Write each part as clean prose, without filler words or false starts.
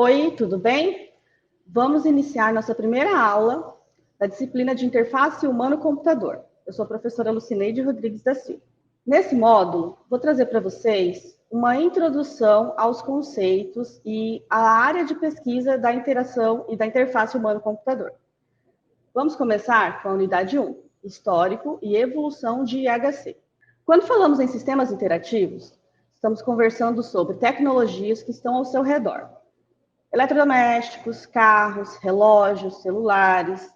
Oi, tudo bem? Vamos iniciar nossa primeira aula da disciplina de interface humano-computador. Eu sou a professora Lucineide Rodrigues da Silva. Nesse módulo, vou trazer para vocês uma introdução aos conceitos e à área de pesquisa da interação e da interface humano-computador. Vamos começar com a unidade 1, Histórico e Evolução de IHC. Quando falamos em sistemas interativos, estamos conversando sobre tecnologias que estão ao seu redor. Eletrodomésticos, carros, relógios, celulares.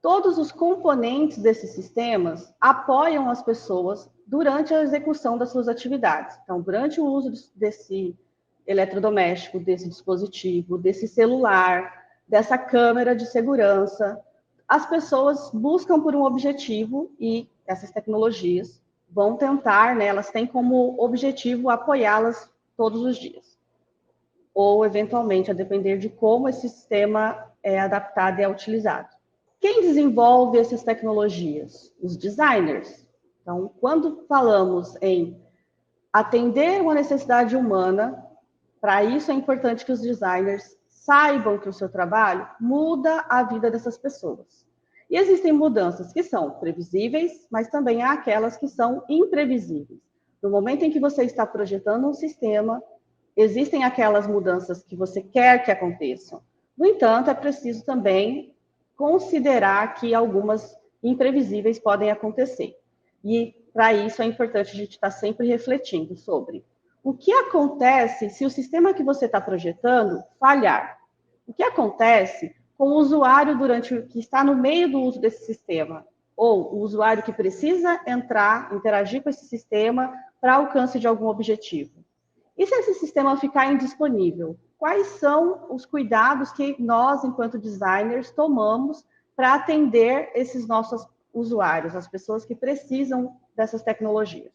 Todos os componentes desses sistemas apoiam as pessoas durante a execução das suas atividades. Então, durante o uso desse eletrodoméstico, desse dispositivo, desse celular, dessa câmera de segurança, as pessoas buscam por um objetivo e essas tecnologias vão tentar, né, elas têm como objetivo apoiá-las todos os dias. Ou, eventualmente, a depender de como esse sistema é adaptado e é utilizado. Quem desenvolve essas tecnologias? Os designers. Então, quando falamos em atender uma necessidade humana, para isso é importante que os designers saibam que o seu trabalho muda a vida dessas pessoas. E existem mudanças que são previsíveis, mas também há aquelas que são imprevisíveis. No momento em que você está projetando um sistema, existem aquelas mudanças que você quer que aconteçam. No entanto, é preciso também considerar que algumas imprevisíveis podem acontecer. E, para isso, é importante a gente estar sempre refletindo sobre o que acontece se o sistema que você está projetando falhar. O que acontece com o usuário que está no meio do uso desse sistema, ou o usuário que precisa entrar, interagir com esse sistema para alcance de algum objetivo. E se esse sistema ficar indisponível? Quais são os cuidados que nós, enquanto designers, tomamos para atender esses nossos usuários, as pessoas que precisam dessas tecnologias?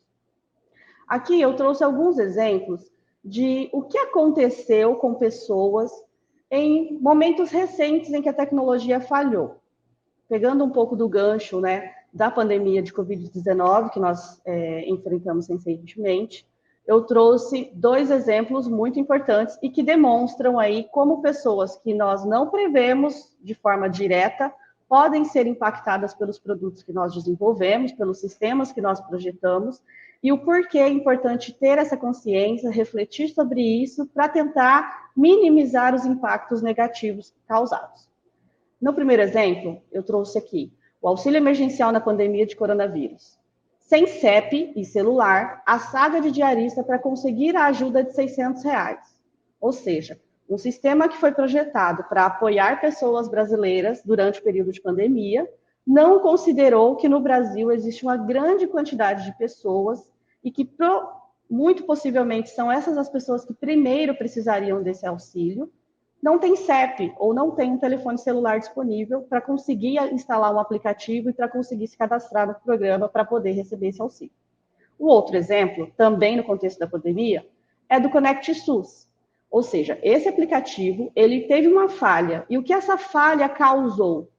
Aqui eu trouxe alguns exemplos de o que aconteceu com pessoas em momentos recentes em que a tecnologia falhou. Pegando um pouco do gancho, né, da pandemia de Covid-19, que nós enfrentamos recentemente, eu trouxe dois exemplos muito importantes e que demonstram aí como pessoas que nós não prevemos de forma direta podem ser impactadas pelos produtos que nós desenvolvemos, pelos sistemas que nós projetamos, e o porquê é importante ter essa consciência, refletir sobre isso, para tentar minimizar os impactos negativos causados. No primeiro exemplo, eu trouxe aqui o auxílio emergencial na pandemia de coronavírus. Sem CEP e celular, a saga de diarista para conseguir a ajuda de R$600. Ou seja, um sistema que foi projetado para apoiar pessoas brasileiras durante o período de pandemia, não considerou que no Brasil existe uma grande quantidade de pessoas e que muito possivelmente são essas as pessoas que primeiro precisariam desse auxílio, não tem CEP ou não tem um telefone celular disponível para conseguir instalar um aplicativo e para conseguir se cadastrar no programa para poder receber esse auxílio. O outro exemplo, também no contexto da pandemia, é do Conect SUS. Ou seja, esse aplicativo, ele teve uma falha. E o que essa falha causou?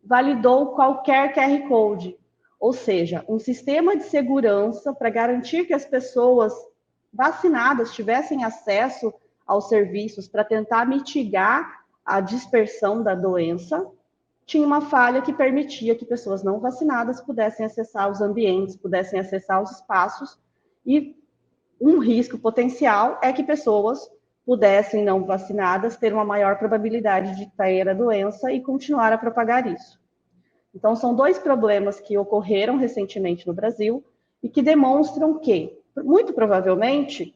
Validou qualquer QR Code. Ou seja, um sistema de segurança para garantir que as pessoas vacinadas tivessem acesso aos serviços para tentar mitigar a dispersão da doença, tinha uma falha que permitia que pessoas não vacinadas pudessem acessar os ambientes, pudessem acessar os espaços, e um risco potencial é que pessoas pudessem, não vacinadas, ter uma maior probabilidade de ter a doença e continuar a propagar isso. Então, são dois problemas que ocorreram recentemente no Brasil e que demonstram que, muito provavelmente,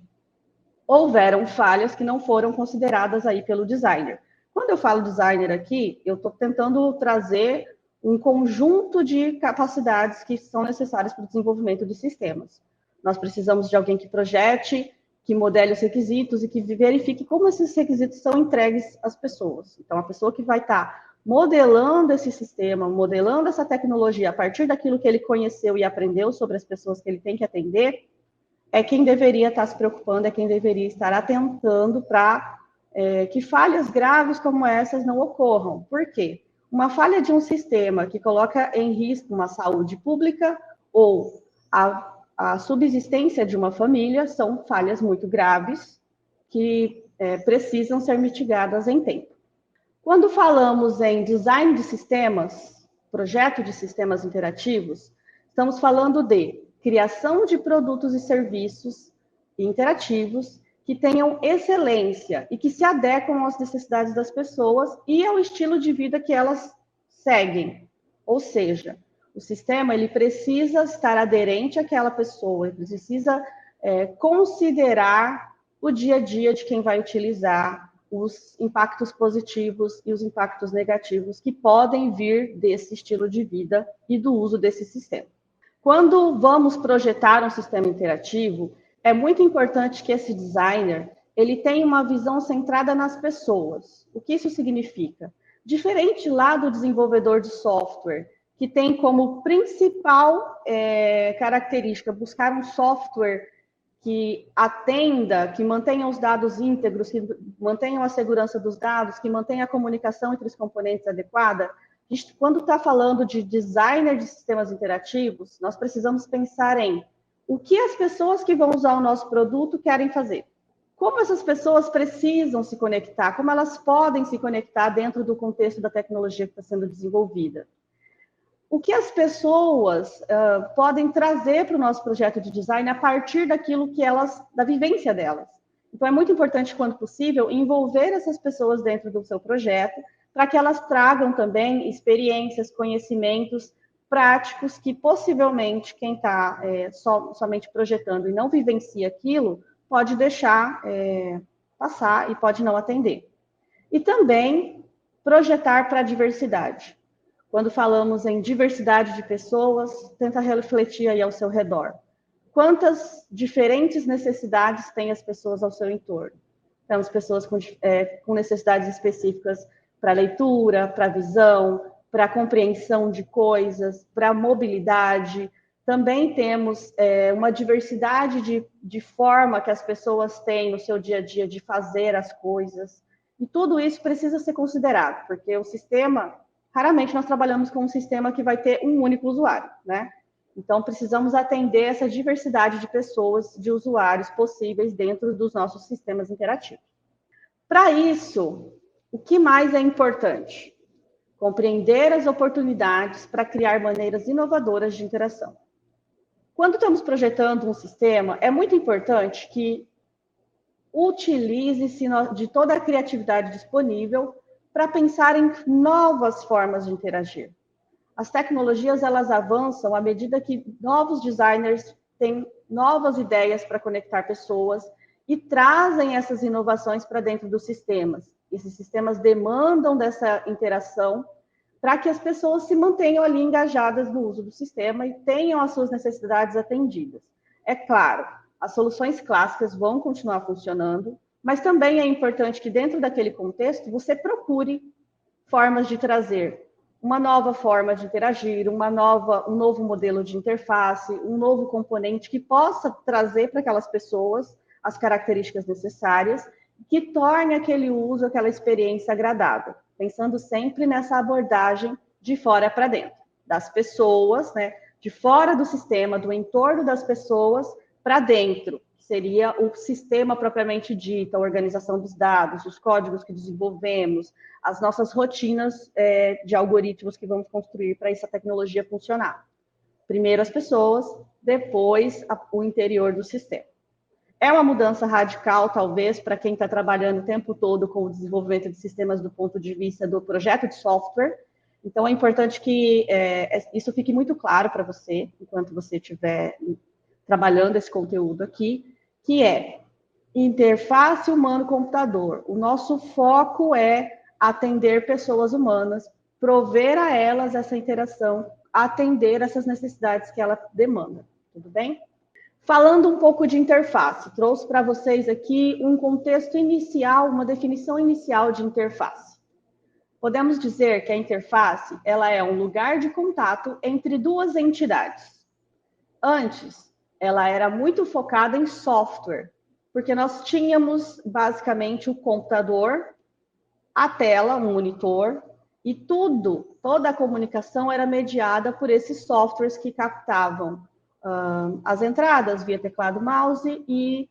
houveram falhas que não foram consideradas aí pelo designer. Quando eu falo designer aqui, eu estou tentando trazer um conjunto de capacidades que são necessárias para o desenvolvimento de sistemas. Nós precisamos de alguém que projete, que modele os requisitos e que verifique como esses requisitos são entregues às pessoas. Então, a pessoa que vai estar modelando esse sistema, modelando essa tecnologia a partir daquilo que ele conheceu e aprendeu sobre as pessoas que ele tem que atender, é quem deveria estar se preocupando, é quem deveria estar atentando para que falhas graves como essas não ocorram. Por quê? Uma falha de um sistema que coloca em risco uma saúde pública ou a subsistência de uma família são falhas muito graves que precisam ser mitigadas em tempo. Quando falamos em design de sistemas, projeto de sistemas interativos, estamos falando de criação de produtos e serviços interativos que tenham excelência e que se adequam às necessidades das pessoas e ao estilo de vida que elas seguem. Ou seja, o sistema ele precisa estar aderente àquela pessoa, ele precisa considerar o dia a dia de quem vai utilizar, os impactos positivos e os impactos negativos que podem vir desse estilo de vida e do uso desse sistema. Quando vamos projetar um sistema interativo, é muito importante que esse designer ele tenha uma visão centrada nas pessoas. O que isso significa? Diferente lá do desenvolvedor de software, que tem como principal característica buscar um software que atenda, que mantenha os dados íntegros, que mantenha a segurança dos dados, que mantenha a comunicação entre os componentes adequada. Quando está falando de designer de sistemas interativos, nós precisamos pensar em o que as pessoas que vão usar o nosso produto querem fazer. Como essas pessoas precisam se conectar, como elas podem se conectar dentro do contexto da tecnologia que está sendo desenvolvida. O que as pessoas podem trazer para o nosso projeto de design a partir daquilo que elas, da vivência delas. Então, é muito importante, quando possível, envolver essas pessoas dentro do seu projeto, para que elas tragam também experiências, conhecimentos práticos que, possivelmente, quem está somente projetando e não vivencia aquilo, pode deixar passar e pode não atender. E também projetar para a diversidade. Quando falamos em diversidade de pessoas, tenta refletir aí ao seu redor. Quantas diferentes necessidades têm as pessoas ao seu entorno? Temos pessoas com necessidades específicas para leitura, para visão, para compreensão de coisas, para mobilidade. Também temos uma diversidade de forma que as pessoas têm no seu dia a dia de fazer as coisas. E tudo isso precisa ser considerado, porque o sistema... Raramente nós trabalhamos com um sistema que vai ter um único usuário, né? Então, precisamos atender essa diversidade de pessoas, de usuários possíveis dentro dos nossos sistemas interativos. Para isso, o que mais é importante? Compreender as oportunidades para criar maneiras inovadoras de interação. Quando estamos projetando um sistema, é muito importante que utilize-se de toda a criatividade disponível para pensar em novas formas de interagir. As tecnologias, elas avançam à medida que novos designers têm novas ideias para conectar pessoas e trazem essas inovações para dentro dos sistemas. Esses sistemas demandam dessa interação para que as pessoas se mantenham ali engajadas no uso do sistema e tenham as suas necessidades atendidas. É claro, as soluções clássicas vão continuar funcionando, mas também é importante que dentro daquele contexto você procure formas de trazer uma nova forma de interagir, um novo modelo de interface, um novo componente que possa trazer para aquelas pessoas as características necessárias, que torne aquele uso, aquela experiência agradável, pensando sempre nessa abordagem de fora para dentro, das pessoas, né, de fora do sistema, do entorno das pessoas para dentro. Seria o sistema propriamente dito, a organização dos dados, os códigos que desenvolvemos, as nossas rotinas de algoritmos que vamos construir para essa tecnologia funcionar. Primeiro as pessoas, depois o interior do sistema. É uma mudança radical, talvez, para quem está trabalhando o tempo todo com o desenvolvimento de sistemas do ponto de vista do projeto de software. Então, é importante que isso fique muito claro para você, enquanto você estiver trabalhando esse conteúdo aqui, que é interface humano-computador. O nosso foco é atender pessoas humanas, prover a elas essa interação, atender essas necessidades que ela demanda. Tudo bem? Falando um pouco de interface, trouxe para vocês aqui um contexto inicial, uma definição inicial de interface. Podemos dizer que a interface ela é um lugar de contato entre duas entidades. Antes, ela era muito focada em software, porque nós tínhamos basicamente o computador, a tela, um monitor, e toda a comunicação era mediada por esses softwares que captavam as entradas via teclado mouse e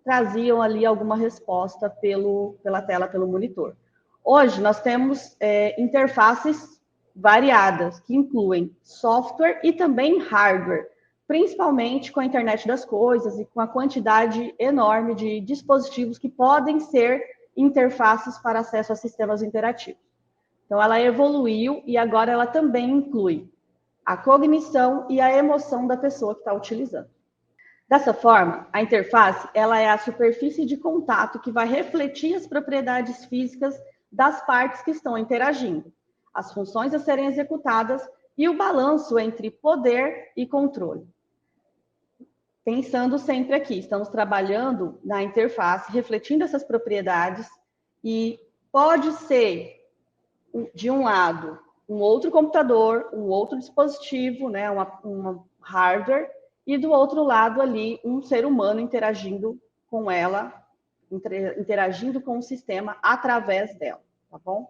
traziam ali alguma resposta pela tela, pelo monitor. Hoje, nós temos interfaces variadas, que incluem software e também hardware, principalmente com a internet das coisas e com a quantidade enorme de dispositivos que podem ser interfaces para acesso a sistemas interativos. Então, ela evoluiu e agora ela também inclui a cognição e a emoção da pessoa que está utilizando. Dessa forma, a interface ela é a superfície de contato que vai refletir as propriedades físicas das partes que estão interagindo, as funções a serem executadas e o balanço entre poder e controle. Pensando sempre aqui, estamos trabalhando na interface, refletindo essas propriedades, e pode ser, de um lado, um outro computador, um outro dispositivo, né, uma hardware, e do outro lado ali, um ser humano interagindo com ela, interagindo com o sistema através dela, tá bom?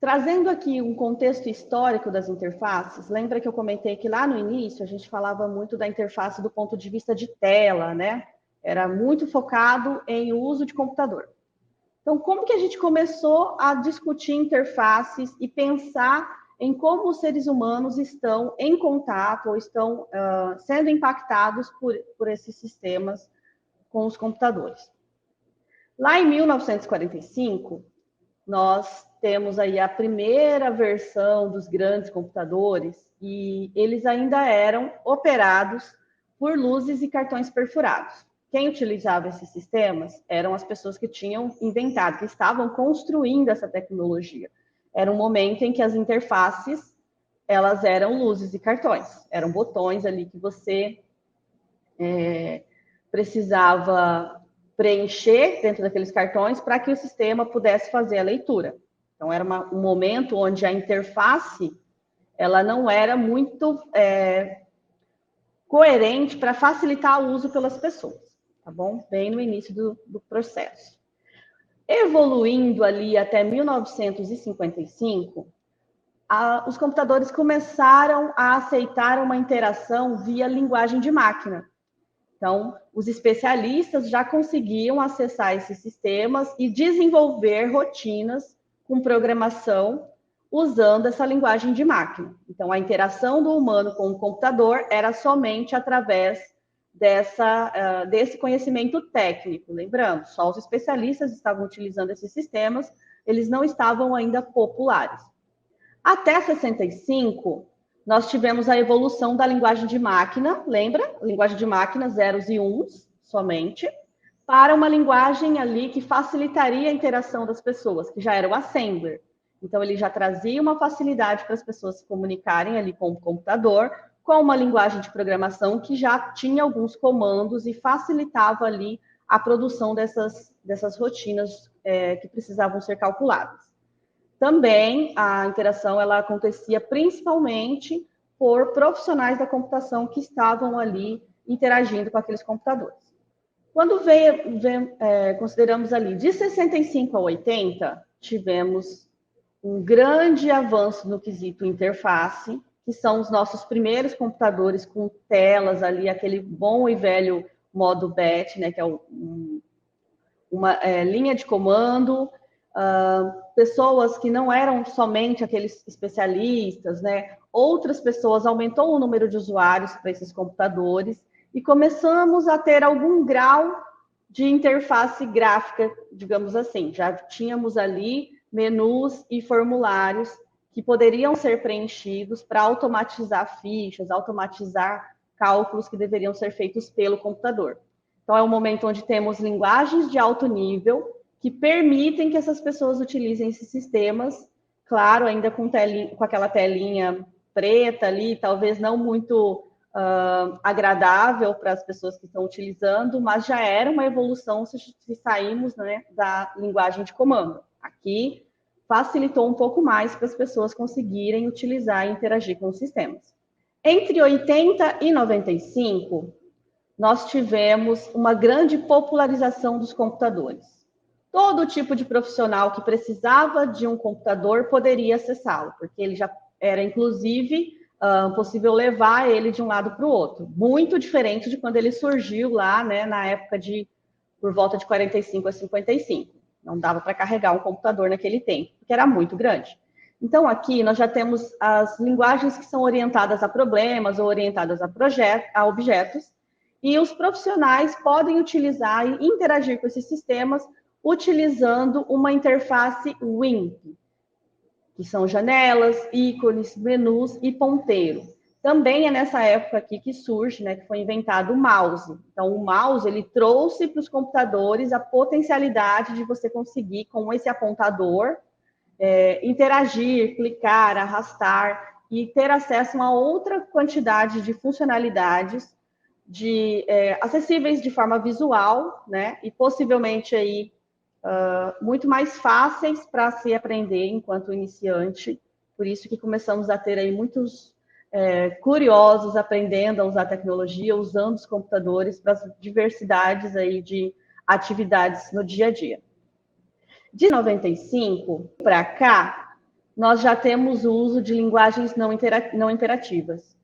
Trazendo aqui um contexto histórico das interfaces, lembra que eu comentei que lá no início a gente falava muito da interface do ponto de vista de tela, né? Era muito focado em uso de computador. Então, como que a gente começou a discutir interfaces e pensar em como os seres humanos estão em contato ou estão sendo impactados por esses sistemas com os computadores? Lá em 1945, nós temos aí a primeira versão dos grandes computadores e eles ainda eram operados por luzes e cartões perfurados. Quem utilizava esses sistemas eram as pessoas que tinham inventado, que estavam construindo essa tecnologia. Era um momento em que as interfaces, elas eram luzes e cartões. Eram botões ali que você precisava preencher dentro daqueles cartões para que o sistema pudesse fazer a leitura. Então, era um momento onde a interface ela não era muito coerente para facilitar o uso pelas pessoas, tá bom? Bem no início do processo. Evoluindo ali até 1955, os computadores começaram a aceitar uma interação via linguagem de máquina. Então, os especialistas já conseguiam acessar esses sistemas e desenvolver rotinas com programação usando essa linguagem de máquina. Então, a interação do humano com o computador era somente através desse conhecimento técnico. Lembrando, só os especialistas estavam utilizando esses sistemas, eles não estavam ainda populares. Até 65, nós tivemos a evolução da linguagem de máquina, lembra? Linguagem de máquina, zeros e uns somente, para uma linguagem ali que facilitaria a interação das pessoas, que já era o assembler. Então, ele já trazia uma facilidade para as pessoas se comunicarem ali com o computador, com uma linguagem de programação que já tinha alguns comandos e facilitava ali a produção dessas rotinas que precisavam ser calculadas. Também a interação ela acontecia principalmente por profissionais da computação que estavam ali interagindo com aqueles computadores. Quando consideramos ali de 65 a 80, tivemos um grande avanço no quesito interface, que são os nossos primeiros computadores com telas ali, aquele bom e velho modo BAT, né, que é uma linha de comando, pessoas que não eram somente aqueles especialistas, né? Outras pessoas, aumentou o número de usuários para esses computadores e começamos a ter algum grau de interface gráfica, digamos assim. Já tínhamos ali menus e formulários que poderiam ser preenchidos para automatizar fichas, automatizar cálculos que deveriam ser feitos pelo computador. Então, é um momento onde temos linguagens de alto nível que permitem que essas pessoas utilizem esses sistemas, claro, ainda com aquela telinha preta ali, talvez não muito agradável para as pessoas que estão utilizando, mas já era uma evolução se saímos, né, da linguagem de comando. Aqui facilitou um pouco mais para as pessoas conseguirem utilizar e interagir com os sistemas. Entre 80 e 95, nós tivemos uma grande popularização dos computadores. Todo tipo de profissional que precisava de um computador poderia acessá-lo, porque ele já era, inclusive, possível levar ele de um lado para o outro. Muito diferente de quando ele surgiu lá, né, na época de por volta de 45 a 55. Não dava para carregar um computador naquele tempo, porque era muito grande. Então, aqui nós já temos as linguagens que são orientadas a problemas ou orientadas a objetos, e os profissionais podem utilizar e interagir com esses sistemas utilizando uma interface WIMP, que são janelas, ícones, menus e ponteiro. Também é nessa época aqui que surge, né, que foi inventado o mouse. Então, o mouse, ele trouxe para os computadores a potencialidade de você conseguir, com esse apontador, interagir, clicar, arrastar e ter acesso a uma outra quantidade de funcionalidades acessíveis de forma visual, né, e possivelmente aí muito mais fáceis para se aprender enquanto iniciante. Por isso que começamos a ter aí muitos curiosos aprendendo a usar tecnologia, usando os computadores para as diversidades aí de atividades no dia a dia. De 95 para cá, nós já temos o uso de linguagens não interativas.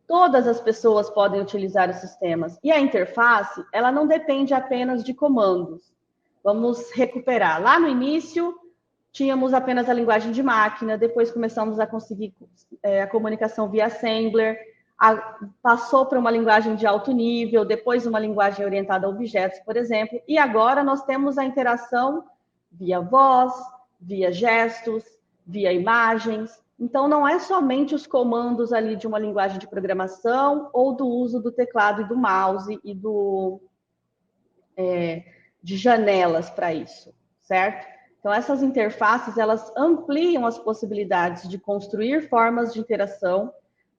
Todas as pessoas podem utilizar os sistemas. E a interface, ela não depende apenas de comandos. Vamos recuperar. Lá no início, tínhamos apenas a linguagem de máquina, depois começamos a conseguir a comunicação via assembler, passou para uma linguagem de alto nível, depois uma linguagem orientada a objetos, por exemplo, e agora nós temos a interação via voz, via gestos, via imagens. Então, não é somente os comandos ali de uma linguagem de programação ou do uso do teclado e do mouse e de janelas para isso, certo? Então, essas interfaces, elas ampliam as possibilidades de construir formas de interação,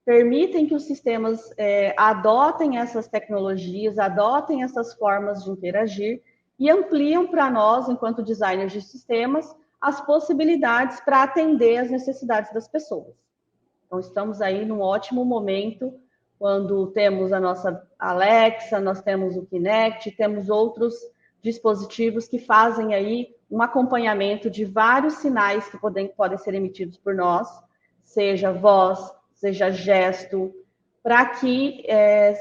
permitem que os sistemas adotem essas tecnologias, adotem essas formas de interagir e ampliam para nós, enquanto designers de sistemas, as possibilidades para atender às necessidades das pessoas. Então, estamos aí num ótimo momento, quando temos a nossa Alexa, nós temos o Kinect, temos outros dispositivos que fazem aí um acompanhamento de vários sinais que podem ser emitidos por nós, seja voz, seja gesto, para que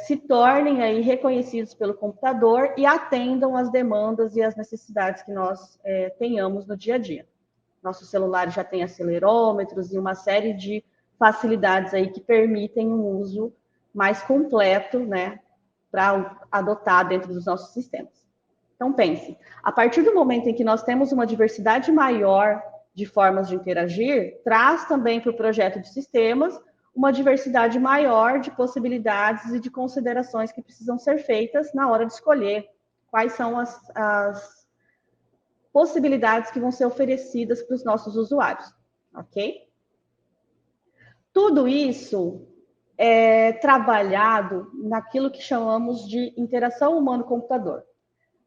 se tornem aí reconhecidos pelo computador e atendam às demandas e às necessidades que nós tenhamos no dia a dia. Nosso celular já tem acelerômetros e uma série de facilidades aí que permitem um uso mais completo, né, para adotar dentro dos nossos sistemas. Então, pense, a partir do momento em que nós temos uma diversidade maior de formas de interagir, traz também para o projeto de sistemas uma diversidade maior de possibilidades e de considerações que precisam ser feitas na hora de escolher quais são as possibilidades que vão ser oferecidas para os nossos usuários, ok? Tudo isso é trabalhado naquilo que chamamos de interação humano-computador.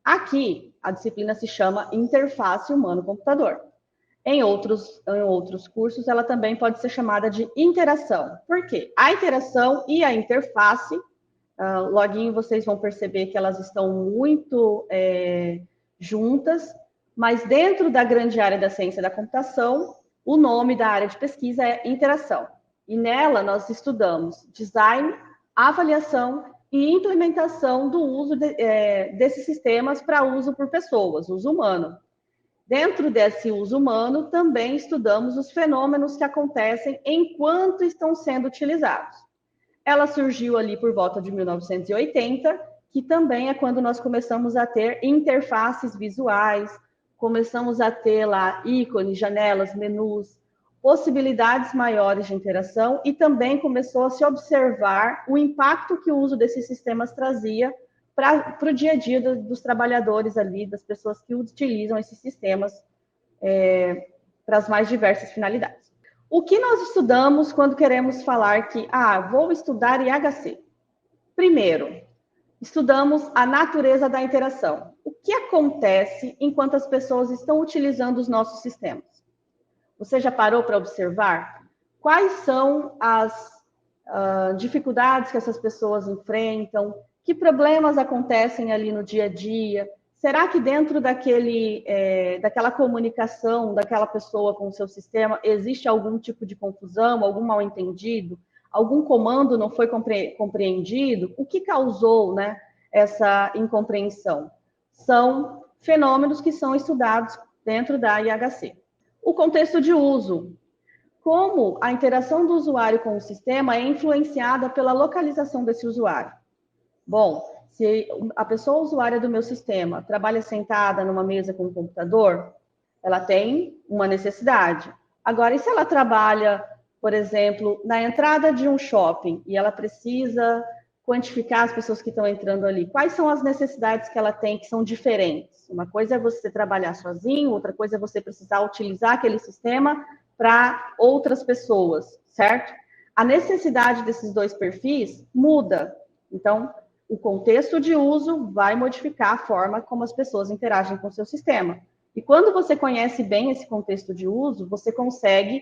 Aqui, a disciplina se chama interface humano-computador. Em outros cursos, ela também pode ser chamada de interação. Por quê? A interação e a interface, loguinho vocês vão perceber que elas estão muito juntas, mas dentro da grande área da ciência da computação, o nome da área de pesquisa é interação. E nela nós estudamos design, avaliação e implementação do uso desses sistemas para uso por pessoas, uso humano. Dentro desse uso humano, também estudamos os fenômenos que acontecem enquanto estão sendo utilizados. Ela surgiu ali por volta de 1980, que também é quando nós começamos a ter interfaces visuais, começamos a ter lá ícones, janelas, menus, possibilidades maiores de interação e também começou a se observar o impacto que o uso desses sistemas trazia para o dia a dia dos trabalhadores ali, das pessoas que utilizam esses sistemas para as mais diversas finalidades. O que nós estudamos quando queremos falar que, vou estudar IHC? Primeiro, estudamos a natureza da interação. O que acontece enquanto as pessoas estão utilizando os nossos sistemas? Você já parou para observar quais são as dificuldades que essas pessoas enfrentam? Que problemas acontecem ali no dia a dia? Será que dentro daquela comunicação daquela pessoa com o seu sistema existe algum tipo de confusão, algum mal-entendido? Algum comando não foi compreendido? O que causou, né, essa incompreensão? são fenômenos que são estudados dentro da IHC. O contexto de uso. Como a interação do usuário com o sistema é influenciada pela localização desse usuário. Bom, se a pessoa usuária do meu sistema trabalha sentada numa mesa com um computador, ela tem uma necessidade. Agora, e se ela trabalha, por exemplo, na entrada de um shopping e ela precisa quantificar as pessoas que estão entrando ali? Quais são as necessidades que ela tem que são diferentes? Uma coisa é você trabalhar sozinho, outra coisa é você precisar utilizar aquele sistema para outras pessoas, certo? A necessidade desses dois perfis muda. Então, o contexto de uso vai modificar a forma como as pessoas interagem com o seu sistema. E quando você conhece bem esse contexto de uso, você consegue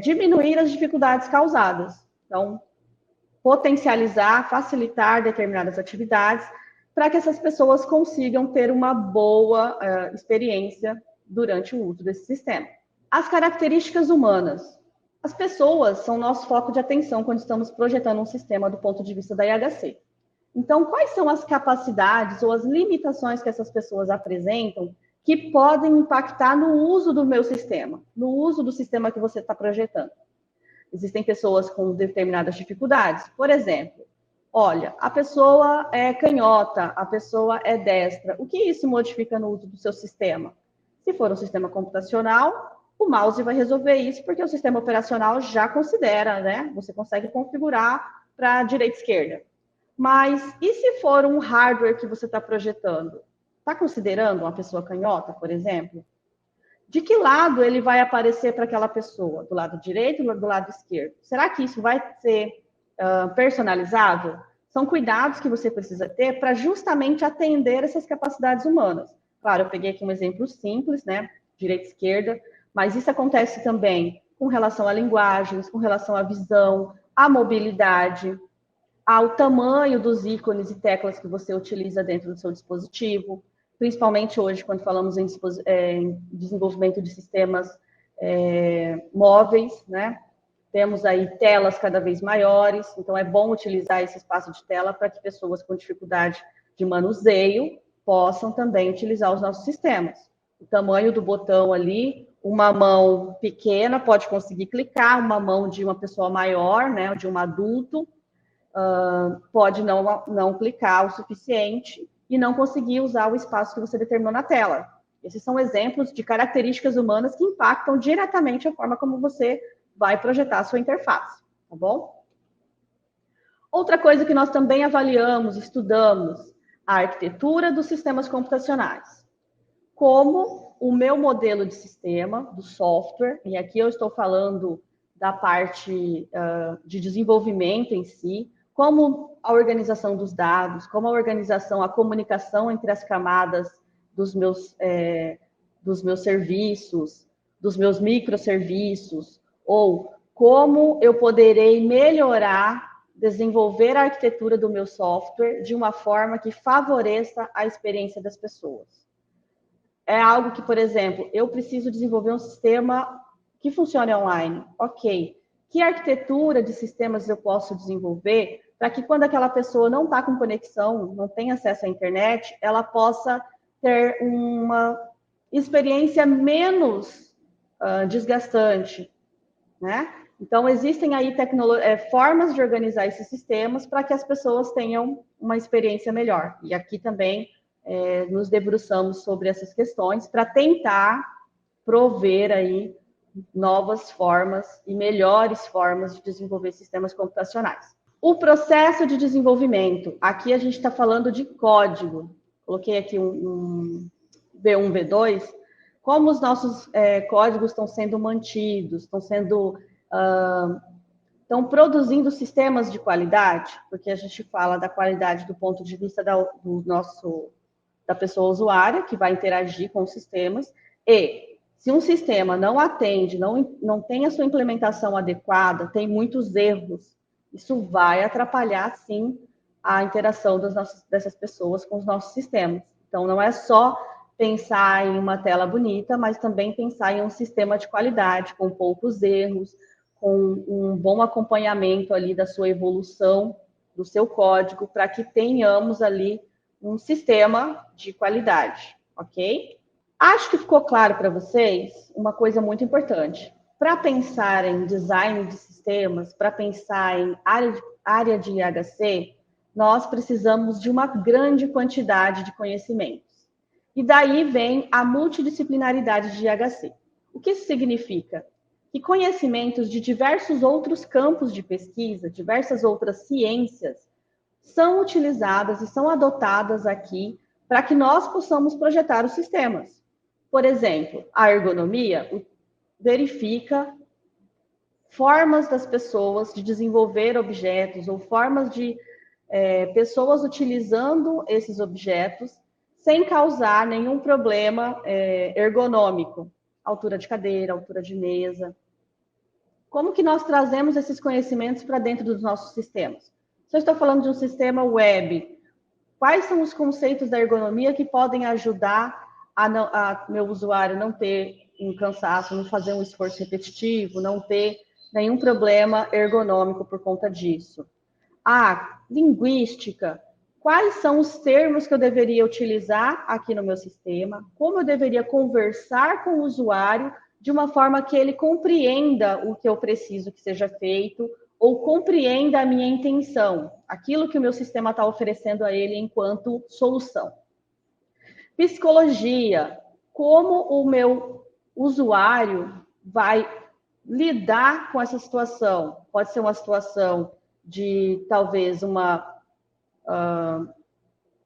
diminuir as dificuldades causadas. Então, potencializar, facilitar determinadas atividades para que essas pessoas consigam ter uma boa experiência durante o uso desse sistema. As características humanas. As pessoas são nosso foco de atenção quando estamos projetando um sistema do ponto de vista da IHC. Então, quais são as capacidades ou as limitações que essas pessoas apresentam que podem impactar no uso do meu sistema, no uso do sistema que você está projetando? Existem pessoas com determinadas dificuldades. Por exemplo, olha, a pessoa é canhota, a pessoa é destra. O que isso modifica no uso do seu sistema? Se for um sistema computacional, o mouse vai resolver isso, porque o sistema operacional já considera, né? Você consegue configurar para direita e esquerda. Mas e se for um hardware que você está projetando? Está considerando uma pessoa canhota, por exemplo? De que lado ele vai aparecer para aquela pessoa? Do lado direito ou do lado esquerdo? Será que isso vai ser personalizado? São cuidados que você precisa ter para justamente atender essas capacidades humanas. Claro, eu peguei aqui um exemplo simples, né? Direita e esquerda, mas isso acontece também com relação a linguagens, com relação à visão, à mobilidade, ao tamanho dos ícones e teclas que você utiliza dentro do seu dispositivo, principalmente hoje, quando falamos em desenvolvimento de sistemas móveis, né? Temos aí telas cada vez maiores, então é bom utilizar esse espaço de tela para que pessoas com dificuldade de manuseio possam também utilizar os nossos sistemas. O tamanho do botão ali, uma mão pequena pode conseguir clicar, uma mão de uma pessoa maior, né, de um adulto, pode não clicar o suficiente e não conseguir usar o espaço que você determinou na tela. Esses são exemplos de características humanas que impactam diretamente a forma como você vai projetar a sua interface, tá bom? Outra coisa que nós também avaliamos, estudamos, a arquitetura dos sistemas computacionais. Como o meu modelo de sistema, do software, e aqui eu estou falando da parte de desenvolvimento em si, como a organização dos dados, como a organização, a comunicação entre as camadas dos meus serviços, dos meus microserviços, ou como eu poderei melhorar, desenvolver a arquitetura do meu software de uma forma que favoreça a experiência das pessoas. É algo que, por exemplo, eu preciso desenvolver um sistema que funcione online. Ok. Que arquitetura de sistemas eu posso desenvolver para que quando aquela pessoa não está com conexão, não tem acesso à internet, ela possa ter uma experiência menos desgastante, né? Então, existem aí formas de organizar esses sistemas para que as pessoas tenham uma experiência melhor. E aqui também nos debruçamos sobre essas questões para tentar prover aí novas formas e melhores formas de desenvolver sistemas computacionais. O processo de desenvolvimento. Aqui a gente está falando de código. Coloquei aqui um V1, V2. Como os nossos códigos estão sendo mantidos, estão produzindo sistemas de qualidade, porque a gente fala da qualidade do ponto de vista da pessoa usuária, que vai interagir com os sistemas, e se um sistema não atende, não tem a sua implementação adequada, tem muitos erros, isso vai atrapalhar, sim, a interação dessas pessoas com os nossos sistemas. Então, não é só pensar em uma tela bonita, mas também pensar em um sistema de qualidade, com poucos erros, com um bom acompanhamento ali da sua evolução, do seu código, para que tenhamos ali um sistema de qualidade, ok? Acho que ficou claro para vocês uma coisa muito importante. Para pensar em design de sistemas, para pensar em área de IHC, nós precisamos de uma grande quantidade de conhecimentos. E daí vem a multidisciplinaridade de IHC. O que isso significa? Que conhecimentos de diversos outros campos de pesquisa, diversas outras ciências, são utilizadas e são adotadas aqui para que nós possamos projetar os sistemas. Por exemplo, a ergonomia verifica formas das pessoas de desenvolver objetos ou formas de pessoas utilizando esses objetos sem causar nenhum problema ergonômico, altura de cadeira, altura de mesa. Como que nós trazemos esses conhecimentos para dentro dos nossos sistemas? Se eu estou falando de um sistema web, quais são os conceitos da ergonomia que podem ajudar a meu usuário não ter um cansaço, não fazer um esforço repetitivo, não ter nenhum problema ergonômico por conta disso? Linguística. Quais são os termos que eu deveria utilizar aqui no meu sistema? Como eu deveria conversar com o usuário de uma forma que ele compreenda o que eu preciso que seja feito ou compreenda a minha intenção, aquilo que o meu sistema está oferecendo a ele enquanto solução. Psicologia. Como o meu usuário vai lidar com essa situação? Pode ser uma situação de talvez um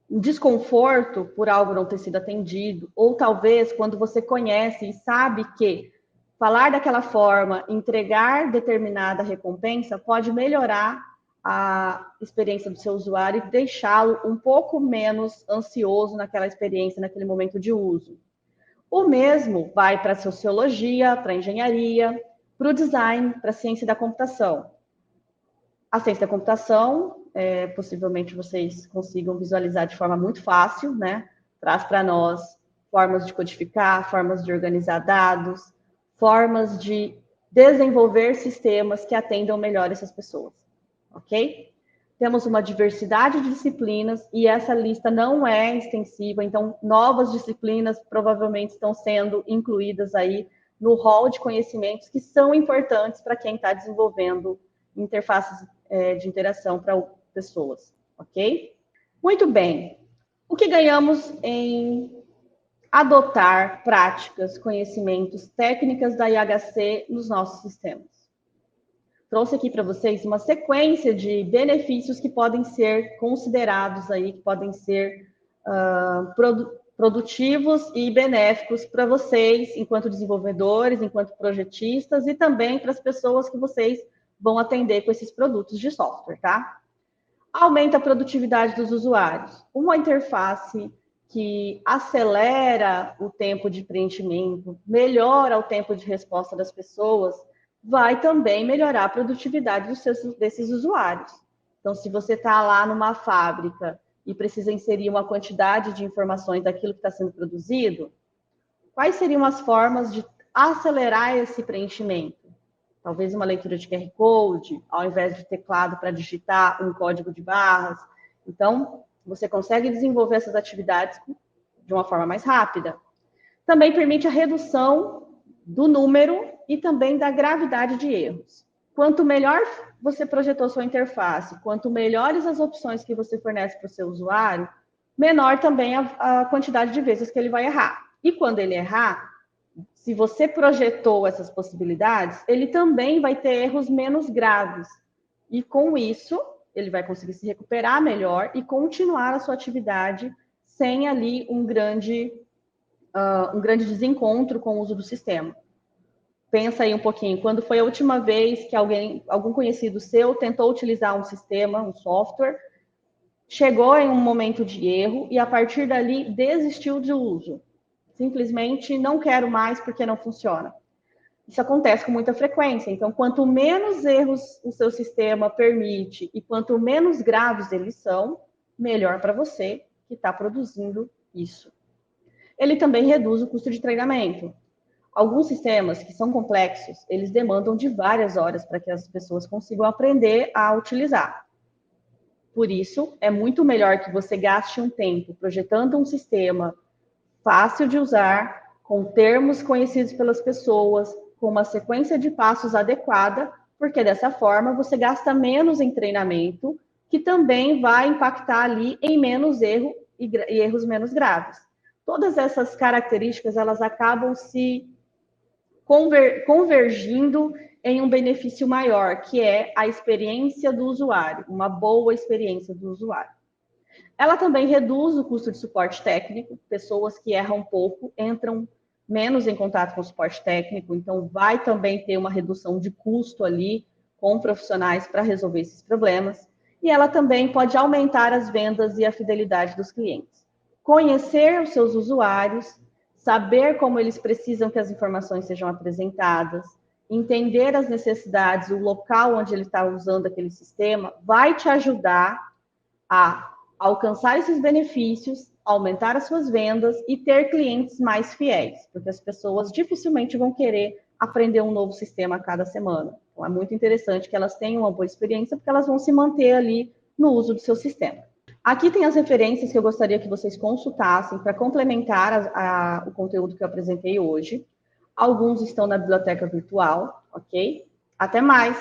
desconforto por algo não ter sido atendido, ou talvez quando você conhece e sabe que falar daquela forma, entregar determinada recompensa, pode melhorar a experiência do seu usuário e deixá-lo um pouco menos ansioso naquela experiência, naquele momento de uso. O mesmo vai para a sociologia, para a engenharia, para o design, para a ciência da computação. A ciência da computação, possivelmente vocês consigam visualizar de forma muito fácil, né? Traz para nós formas de codificar, formas de organizar dados, formas de desenvolver sistemas que atendam melhor essas pessoas, ok? Temos uma diversidade de disciplinas e essa lista não é extensiva, então novas disciplinas provavelmente estão sendo incluídas aí no rol de conhecimentos que são importantes para quem está desenvolvendo interfaces de interação para pessoas, ok? Muito bem. O que ganhamos em adotar práticas, conhecimentos, técnicas da IHC nos nossos sistemas? Trouxe aqui para vocês uma sequência de benefícios que podem ser considerados aí, que podem ser produtivos e benéficos para vocês, enquanto desenvolvedores, enquanto projetistas, e também para as pessoas que vocês vão atender com esses produtos de software, tá? Aumenta a produtividade dos usuários. Uma interface que acelera o tempo de preenchimento, melhora o tempo de resposta das pessoas, vai também melhorar a produtividade desses usuários. Então, se você está lá numa fábrica e precisa inserir uma quantidade de informações daquilo que está sendo produzido, quais seriam as formas de acelerar esse preenchimento? Talvez uma leitura de QR Code, ao invés de teclado para digitar um código de barras. Então, você consegue desenvolver essas atividades de uma forma mais rápida. Também permite a redução do número e também da gravidade de erros. Quanto melhor você projetou sua interface, quanto melhores as opções que você fornece para o seu usuário, menor também a quantidade de vezes que ele vai errar. E quando ele errar, se você projetou essas possibilidades, ele também vai ter erros menos graves. E com isso, ele vai conseguir se recuperar melhor e continuar a sua atividade sem ali um grande desencontro com o uso do sistema. Pensa aí um pouquinho, quando foi a última vez que algum conhecido seu tentou utilizar um sistema, um software, chegou em um momento de erro e a partir dali desistiu de uso. Simplesmente não quero mais porque não funciona. Isso acontece com muita frequência. Então, quanto menos erros o seu sistema permite e quanto menos graves eles são, melhor para você que está produzindo isso. Ele também reduz o custo de treinamento. Alguns sistemas que são complexos, eles demandam de várias horas para que as pessoas consigam aprender a utilizar. Por isso, é muito melhor que você gaste um tempo projetando um sistema fácil de usar, com termos conhecidos pelas pessoas, com uma sequência de passos adequada, porque dessa forma você gasta menos em treinamento, que também vai impactar ali em menos erro e erros menos graves. Todas essas características, elas acabam se convergindo em um benefício maior, que é a experiência do usuário, uma boa experiência do usuário. Ela também reduz o custo de suporte técnico, pessoas que erram pouco entram menos em contato com o suporte técnico, então vai também ter uma redução de custo ali com profissionais para resolver esses problemas. E ela também pode aumentar as vendas e a fidelidade dos clientes. Conhecer os seus usuários, saber como eles precisam que as informações sejam apresentadas, entender as necessidades, o local onde ele está usando aquele sistema, vai te ajudar a alcançar esses benefícios, aumentar as suas vendas e ter clientes mais fiéis, porque as pessoas dificilmente vão querer aprender um novo sistema a cada semana. Então, é muito interessante que elas tenham uma boa experiência, porque elas vão se manter ali no uso do seu sistema. Aqui tem as referências que eu gostaria que vocês consultassem para complementar o conteúdo que eu apresentei hoje. Alguns estão na biblioteca virtual, ok? Até mais!